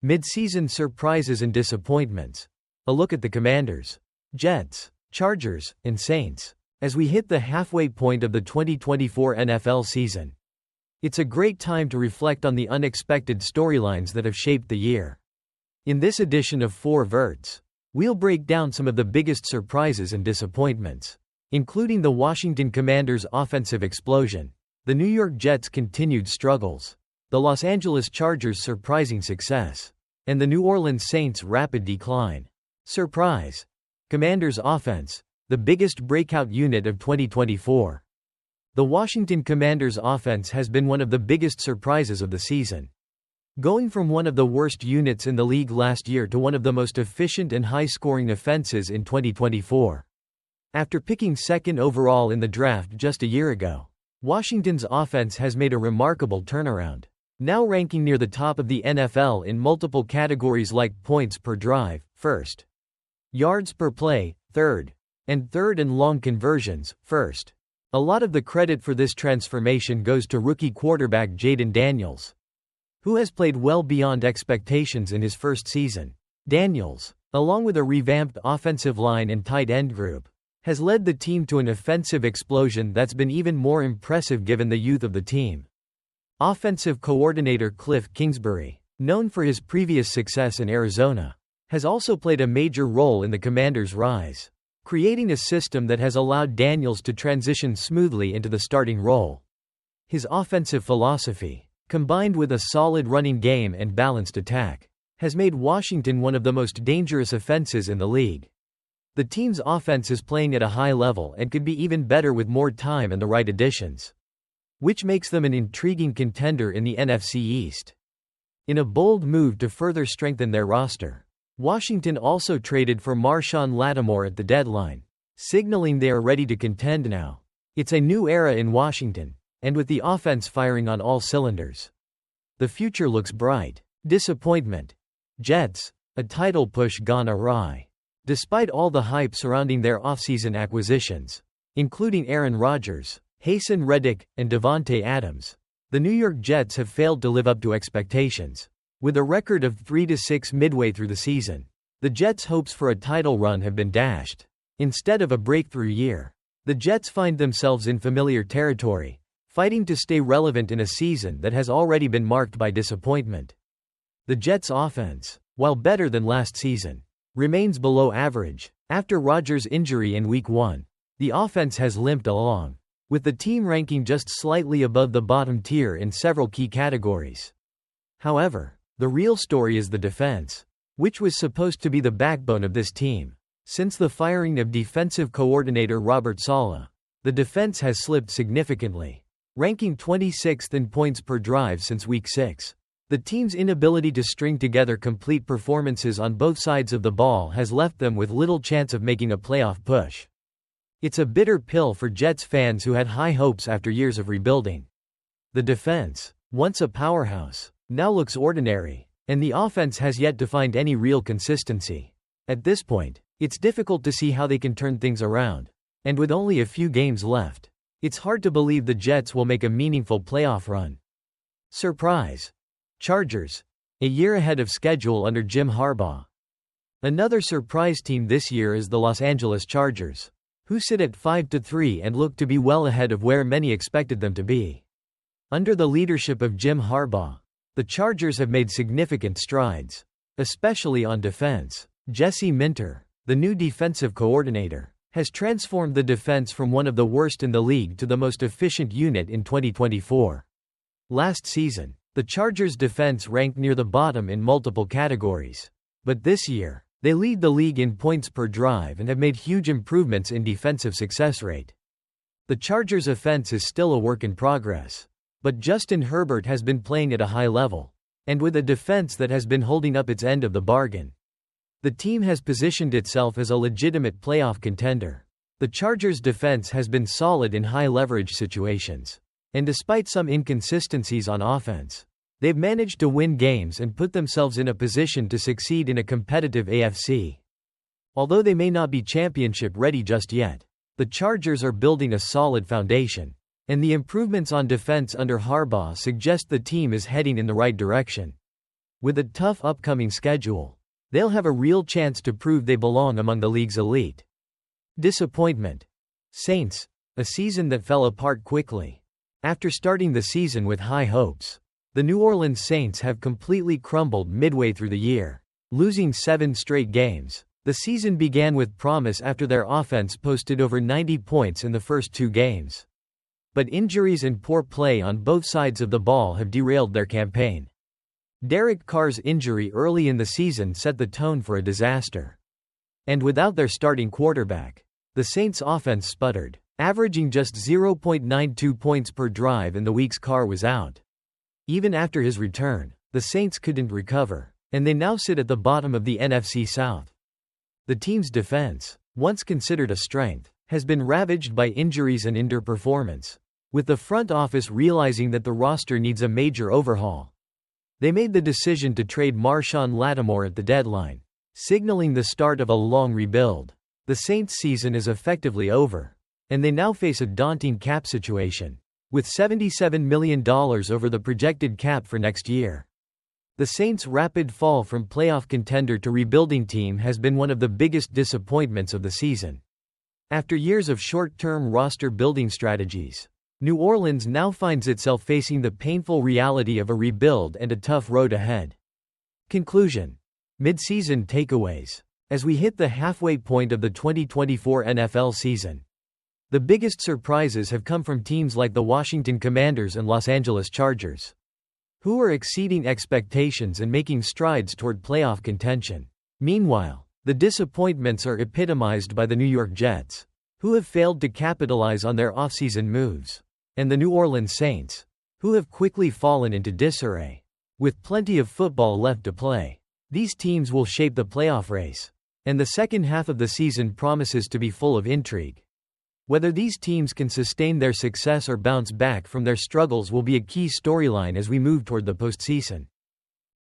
Midseason surprises and disappointments. A look at the Commanders, Jets, Chargers, and Saints as we hit the halfway point of the 2024 NFL season. It's a great time to reflect on the unexpected storylines that have shaped the year. In this edition of 4 Verts, we'll break down some of the biggest surprises and disappointments, including the Washington Commanders' offensive explosion, the New York Jets' continued struggles, the Los Angeles Chargers' surprising success, and the New Orleans Saints' rapid decline. Surprise! Commanders' offense, the biggest breakout unit of 2024. The Washington Commanders' offense has been one of the biggest surprises of the season. Going from one of the worst units in the league last year to one of the most efficient and high-scoring offenses in 2024. After picking second overall in the draft just a year ago, Washington's offense has made a remarkable turnaround, now ranking near the top of the NFL in multiple categories like points per drive, first; yards per play, third; and third and long conversions, first. A lot of the credit for this transformation goes to rookie quarterback Jayden Daniels, who has played well beyond expectations in his first season. Daniels, along with a revamped offensive line and tight end group, has led the team to an offensive explosion that's been even more impressive given the youth of the team. Offensive coordinator Kliff Kingsbury, known for his previous success in Arizona, has also played a major role in the Commanders' rise, creating a system that has allowed Daniels to transition smoothly into the starting role. His offensive philosophy, combined with a solid running game and balanced attack, has made Washington one of the most dangerous offenses in the league. The team's offense is playing at a high level and could be even better with more time and the right additions, which makes them an intriguing contender in the NFC East. In a bold move to further strengthen their roster, Washington also traded for Marshon Lattimore at the deadline, signaling they are ready to contend now. It's a new era in Washington, and with the offense firing on all cylinders, the future looks bright. Disappointment. Jets, a title push gone awry. Despite all the hype surrounding their offseason acquisitions, including Aaron Rodgers, Haason Reddick, and Davante Adams, the New York Jets have failed to live up to expectations. With a record of 3-6 midway through the season, the Jets' hopes for a title run have been dashed. Instead of a breakthrough year, the Jets find themselves in familiar territory, fighting to stay relevant in a season that has already been marked by disappointment. The Jets' offense, while better than last season, remains below average. After Rodgers' injury in Week 1, the offense has limped along, with the team ranking just slightly above the bottom tier in several key categories. However, the real story is the defense, which was supposed to be the backbone of this team. Since the firing of defensive coordinator Robert Saleh, the defense has slipped significantly, ranking 26th in points per drive since Week 6. The team's inability to string together complete performances on both sides of the ball has left them with little chance of making a playoff push. It's a bitter pill for Jets fans who had high hopes after years of rebuilding. The defense, once a powerhouse, now looks ordinary, and the offense has yet to find any real consistency. At this point, it's difficult to see how they can turn things around, and with only a few games left, it's hard to believe the Jets will make a meaningful playoff run. Surprise. Chargers, a year ahead of schedule under Jim Harbaugh. Another surprise team this year is the Los Angeles Chargers, who sit at 5-3 and look to be well ahead of where many expected them to be. Under the leadership of Jim Harbaugh, the Chargers have made significant strides, especially on defense. Jesse Minter, the new defensive coordinator, has transformed the defense from one of the worst in the league to the most efficient unit in 2024. Last season, the Chargers' defense ranked near the bottom in multiple categories. But this year, they lead the league in points per drive and have made huge improvements in defensive success rate. The Chargers' offense is still a work in progress, but Justin Herbert has been playing at a high level, and with a defense that has been holding up its end of the bargain, the team has positioned itself as a legitimate playoff contender. The Chargers' defense has been solid in high-leverage situations, and despite some inconsistencies on offense, they've managed to win games and put themselves in a position to succeed in a competitive AFC. Although they may not be championship-ready just yet, the Chargers are building a solid foundation, and the improvements on defense under Harbaugh suggest the team is heading in the right direction. With a tough upcoming schedule, they'll have a real chance to prove they belong among the league's elite. Disappointment. Saints, a season that fell apart quickly. After starting the season with high hopes, the New Orleans Saints have completely crumbled midway through the year. Losing 7 straight games, the season began with promise after their offense posted over 90 points in the first 2 games. But injuries and poor play on both sides of the ball have derailed their campaign. Derek Carr's injury early in the season set the tone for a disaster. And without their starting quarterback, the Saints' offense sputtered, averaging just 0.92 points per drive in the weeks Carr was out. Even after his return, the Saints couldn't recover, and they now sit at the bottom of the NFC South. The team's defense, once considered a strength, has been ravaged by injuries and underperformance, with the front office realizing that the roster needs a major overhaul. They made the decision to trade Marshawn Lattimore at the deadline, signaling the start of a long rebuild. The Saints' season is effectively over, and they now face a daunting cap situation, with $77 million over the projected cap for next year. The Saints' rapid fall from playoff contender to rebuilding team has been one of the biggest disappointments of the season. After years of short-term roster-building strategies, New Orleans now finds itself facing the painful reality of a rebuild and a tough road ahead. Conclusion. Midseason takeaways. As we hit the halfway point of the 2024 NFL season, the biggest surprises have come from teams like the Washington Commanders and Los Angeles Chargers, who are exceeding expectations and making strides toward playoff contention. Meanwhile, the disappointments are epitomized by the New York Jets, who have failed to capitalize on their offseason moves, and the New Orleans Saints, who have quickly fallen into disarray. With plenty of football left to play, these teams will shape the playoff race, and the second half of the season promises to be full of intrigue. Whether these teams can sustain their success or bounce back from their struggles will be a key storyline as we move toward the postseason.